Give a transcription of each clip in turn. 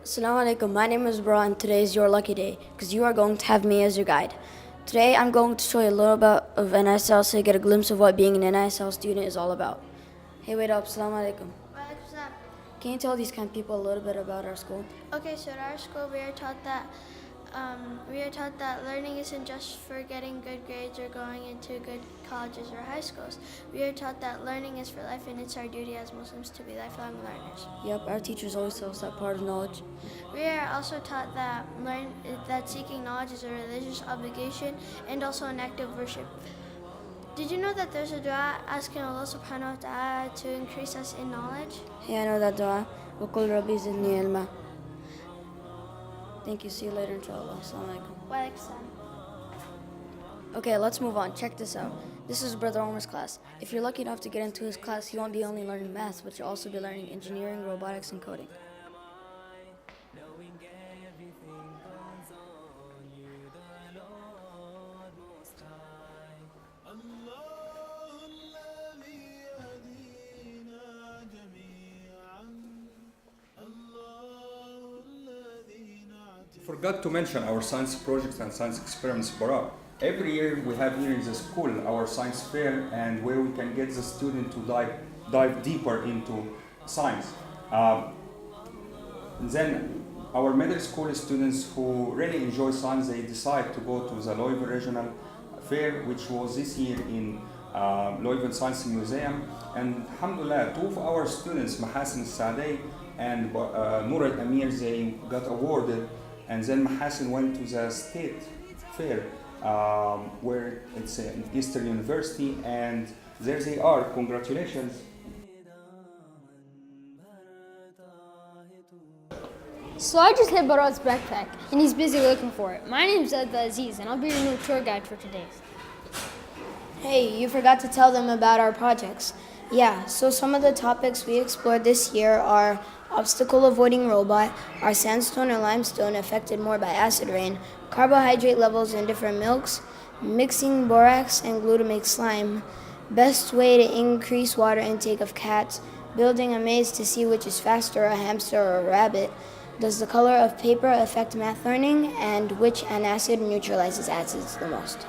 Assalamu alaikum, my name is Bra and today is your lucky day because you are going to have me as your guide. Today I'm going to show you a little bit of NISL so you get a glimpse of what being an NISL student is all about. Hey, wait up, Assalamu alaikum. Walaikum salam. Can you tell these kind of people a little bit about our school? Okay, so at our school we are taught that learning isn't just for getting good grades or going into good colleges or high schools. We are taught that learning is for life and it's our duty as Muslims to be lifelong learners. Yep, our teachers always tell us that part of knowledge. We are also taught that seeking knowledge is a religious obligation and also an act of worship. Did you know that there's a dua asking Allah subhanahu wa ta'ala to increase us in knowledge? Hey, I know that dua. وَقُلْ رَبِّ زِدْنِي عِلْمًا. Thank you, see you later inshallah. Assalamu alaikum. Walaikum salam. Okay, let's move on. Check this out. This is Brother Omar's class. If you're lucky enough to get into his class, you won't be only learning math, but you'll also be learning engineering, robotics, and coding. Forgot to mention our science projects and science experiments, Bara. Every year we have here in the school our science fair and where we can get the student to dive deeper into science. Then our middle school students who really enjoy science, they decide to go to the Louisville Regional Fair, which was this year in Louisville Science Museum. And alhamdulillah, two of our students, Mahasin al-Saadeh and Noor al-Amir, they got awarded. And then Mahasin went to the state fair where it's in Eastern University, and there they are. Congratulations. So I just hit Barad's backpack, and he's busy looking for it. My name's Aziz, and I'll be your new tour guide for today. Hey, you forgot to tell them about our projects. Yeah, so some of the topics we explored this year are obstacle avoiding robot, are sandstone or limestone affected more by acid rain, carbohydrate levels in different milks, mixing borax and glue to make slime, best way to increase water intake of cats, building a maze to see which is faster, a hamster or a rabbit, does the color of paper affect math learning, and which antacid neutralizes acids the most.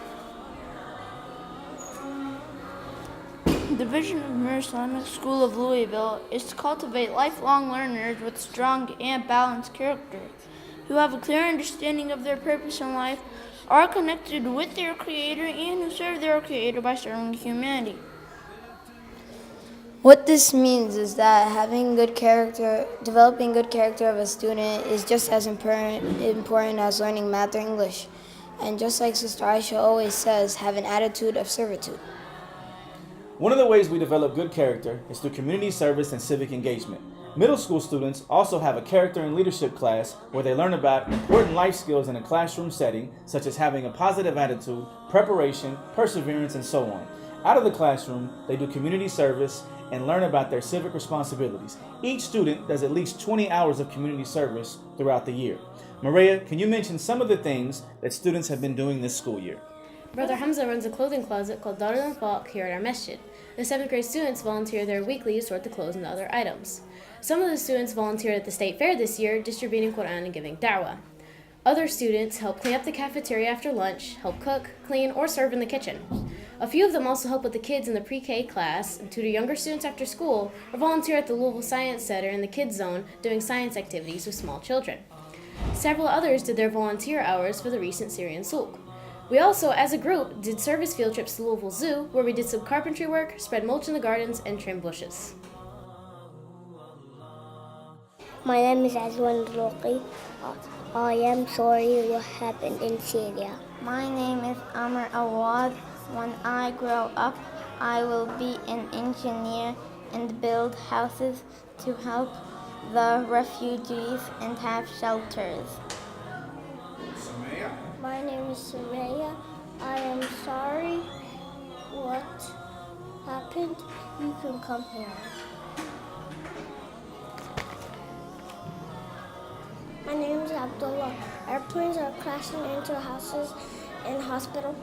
The vision of Islamic School of Louisville is to cultivate lifelong learners with strong and balanced character, who have a clear understanding of their purpose in life, are connected with their Creator, and who serve their Creator by serving humanity. What this means is that developing good character of a student is just as important as learning math or English. And just like Sister Aisha always says, have an attitude of servitude. One of the ways we develop good character is through community service and civic engagement. Middle school students also have a character and leadership class where they learn about important life skills in a classroom setting, such as having a positive attitude, preparation, perseverance, and so on. Out of the classroom, they do community service and learn about their civic responsibilities. Each student does at least 20 hours of community service throughout the year. Maria, can you mention some of the things that students have been doing this school year? Brother Hamza runs a clothing closet called Dar al-Anfaq here at our masjid. The 7th grade students volunteer there weekly to sort the clothes and other items. Some of the students volunteered at the state fair this year, distributing Quran and giving da'wah. Other students help clean up the cafeteria after lunch, help cook, clean, or serve in the kitchen. A few of them also help with the kids in the pre-K class, and tutor younger students after school, or volunteer at the Louisville Science Center in the Kids Zone doing science activities with small children. Several others did their volunteer hours for the recent Syrian Souk. We also, as a group, did service field trips to Louisville Zoo, where we did some carpentry work, spread mulch in the gardens, and trim bushes. My name is Azwan Roqi. I am sorry what happened in Syria. My name is Amr Awad. When I grow up, I will be an engineer and build houses to help the refugees and have shelters. My name is Sumaya. I am sorry what happened. You can come here. My name is Abdullah. Airplanes are crashing into houses and hospitals.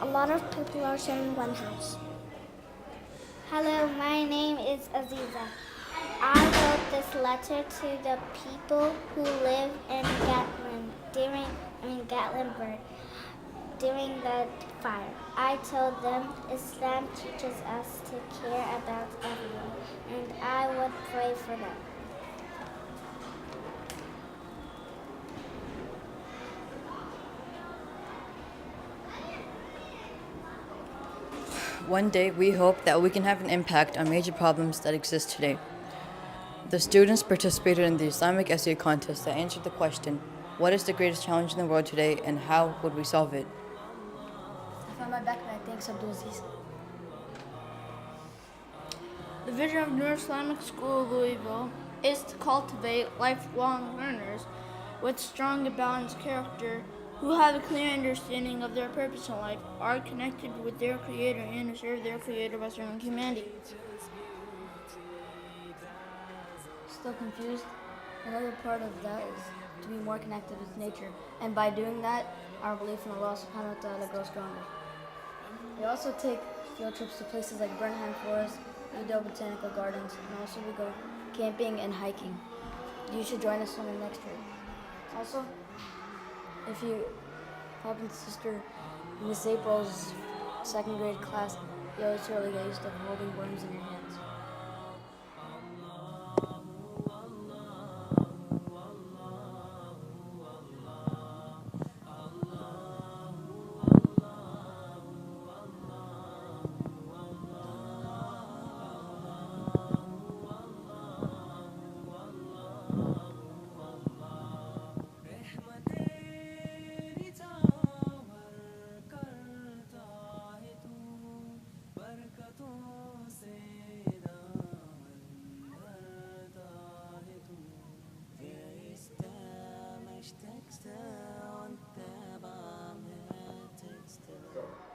A lot of people are sharing one house. Hello, my name is Aziza. I wrote this letter to the people who live in Gatlinburg during the fire. I told them Islam teaches us to care about everyone, and I would pray for them. One day, we hope that we can have an impact on major problems that exist today. The students participated in the Islamic essay contest that answered the question, what is the greatest challenge in the world today and how would we solve it? I found my backpack. Thanks, Abdulaziz. The vision of New Islamic School of Louisville is to cultivate lifelong learners with strong and balanced character who have a clear understanding of their purpose in life, are connected with their Creator, and serve their Creator by serving humanity. Still confused? Another part of that is to be more connected with nature, and by doing that, our belief in Allah subhanahu wa ta'ala grows stronger. We also take field trips to places like Burnham Forest, Udall Botanical Gardens, and also we go camping and hiking. You should join us on the next trip. Also, if you help your sister in Miss April's second grade class, you always really get used to holding worms in your hands.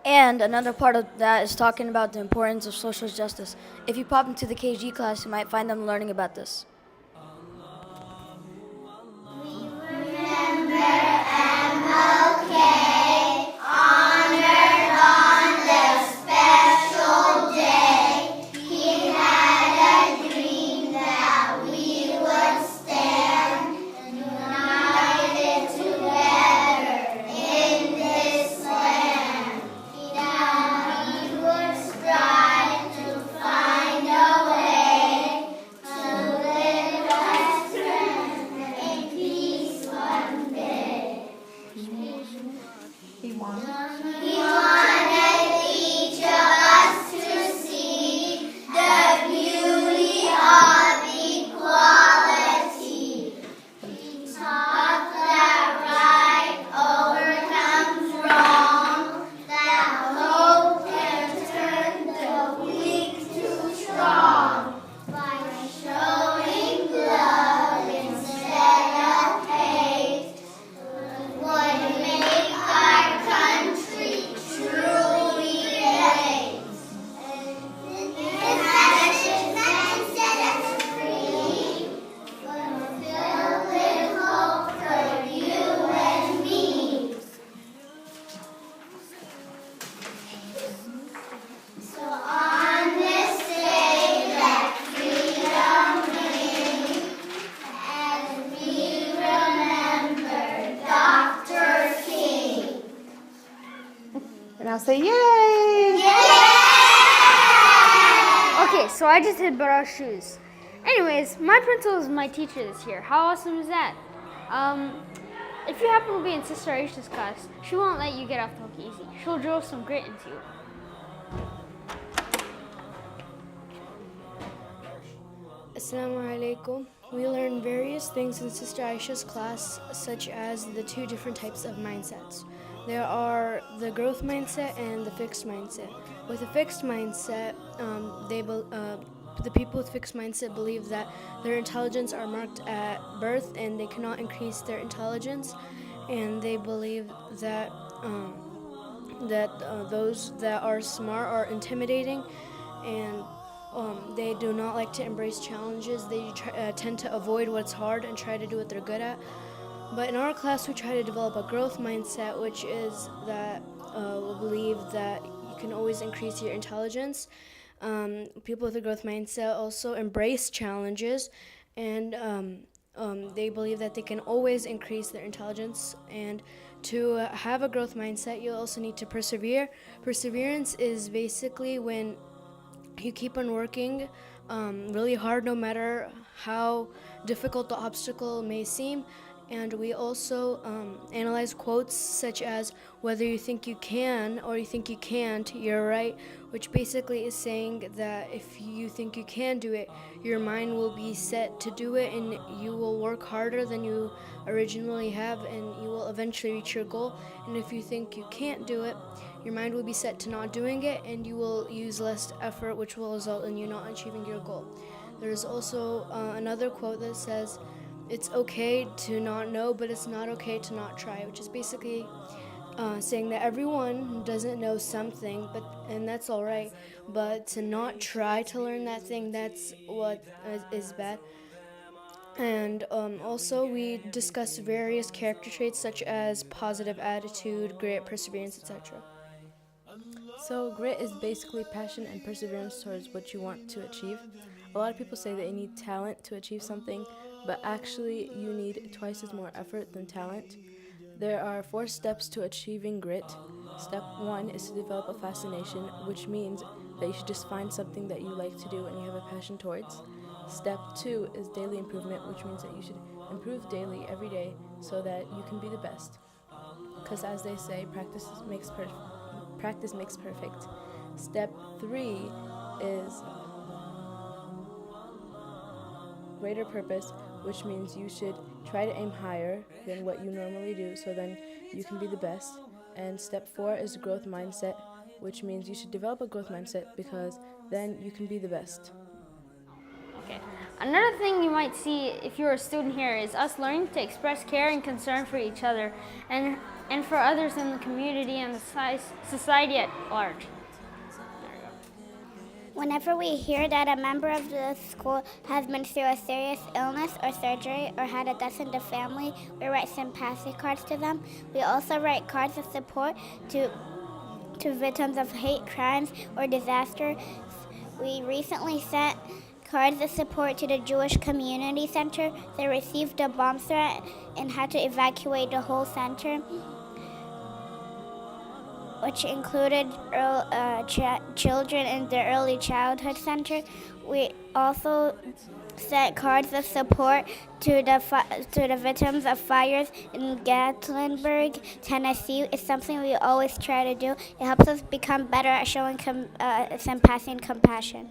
And another part of that is talking about the importance of social justice. If you pop into the KG class, you might find them learning about this. And I'll say, yay! Okay, so I just hit Barash's shoes. Anyways, my principal is my teacher this year. How awesome is that? If you happen to be in Sister Aisha's class, she won't let you get off the hook easy. She'll drill some grit into you. Assalamu alaikum. We learn various things in Sister Aisha's class, such as the two different types of mindsets. There are the growth mindset and the fixed mindset. With a fixed mindset, the people with fixed mindset believe that their intelligence are marked at birth and they cannot increase their intelligence, and they believe that those that are smart are intimidating, and they do not like to embrace challenges. They tend to avoid what's hard and try to do what they're good at. But in our class, we try to develop a growth mindset, which is that we believe that you can always increase your intelligence. People with a growth mindset also embrace challenges, and they believe that they can always increase their intelligence. And to have a growth mindset, you'll also need to persevere. Perseverance is basically when you keep on working really hard, no matter how difficult the obstacle may seem. And we also analyze quotes such as, whether you think you can or you think you can't, you're right, which basically is saying that if you think you can do it, your mind will be set to do it, and you will work harder than you originally have, and you will eventually reach your goal. And if you think you can't do it, your mind will be set to not doing it, and you will use less effort, which will result in you not achieving your goal. There's also another quote that says, it's okay to not know, but it's not okay to not try, which is basically saying that everyone doesn't know something, and that's all right, but to not try to learn that thing, that's what is bad. And also we discuss various character traits such as positive attitude, grit, perseverance, etc. So, grit is basically passion and perseverance towards what you want to achieve. A lot of people say that you need talent to achieve something, but actually, you need twice as more effort than talent. There are 4 steps to achieving grit. Step 1 is to develop a fascination, which means that you should just find something that you like to do and you have a passion towards. Step 2 is daily improvement, which means that you should improve daily every day so that you can be the best. Because as they say, practice makes perfect. Step 3 is greater purpose, which means you should try to aim higher than what you normally do so then you can be the best. And step 4 is growth mindset, which means you should develop a growth mindset because then you can be the best. Okay. Another thing you might see if you're a student here is us learning to express care and concern for each other and for others in the community and the society at large. Whenever we hear that a member of the school has been through a serious illness or surgery or had a death in the family, we write sympathy cards to them. We also write cards of support to victims of hate crimes or disaster. We recently sent cards of support to the Jewish Community Center. They received a bomb threat and had to evacuate the whole center, which included children in the early childhood center. We also sent cards of support to the victims of fires in Gatlinburg, Tennessee. It's something we always try to do. It helps us become better at showing sympathy and compassion.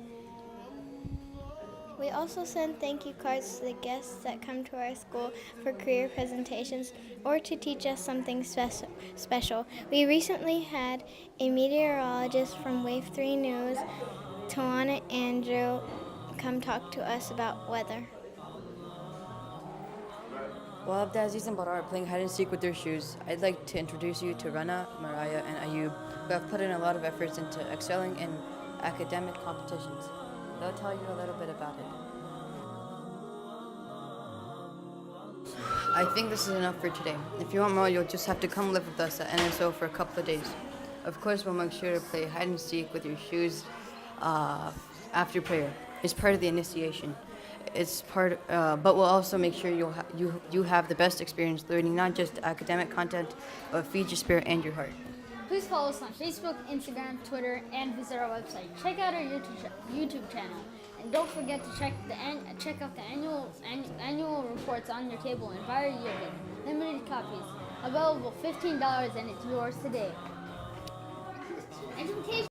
We also send thank you cards to the guests that come to our school for career presentations or to teach us something special. We recently had a meteorologist from Wave 3 News, Tawana Andrew, come talk to us about weather. While Abdelaziz and Barar are playing hide and seek with their shoes, I'd like to introduce you to Rana, Mariah, and Ayub, who have put in a lot of efforts into excelling in academic competitions. They'll tell you a little bit about it. I think this is enough for today. If you want more, you'll just have to come live with us at NSO for a couple of days. Of course, we'll make sure to play hide and seek with your shoes after prayer. It's part of the initiation. But we'll also make sure you have the best experience learning not just academic content, but feed your spirit and your heart. Please follow us on Facebook, Instagram, Twitter, and visit our website. Check out our YouTube channel. And don't forget to check out the annual reports on your table and buy our yearbook. Limited copies. Available $15 and it's yours today. Education.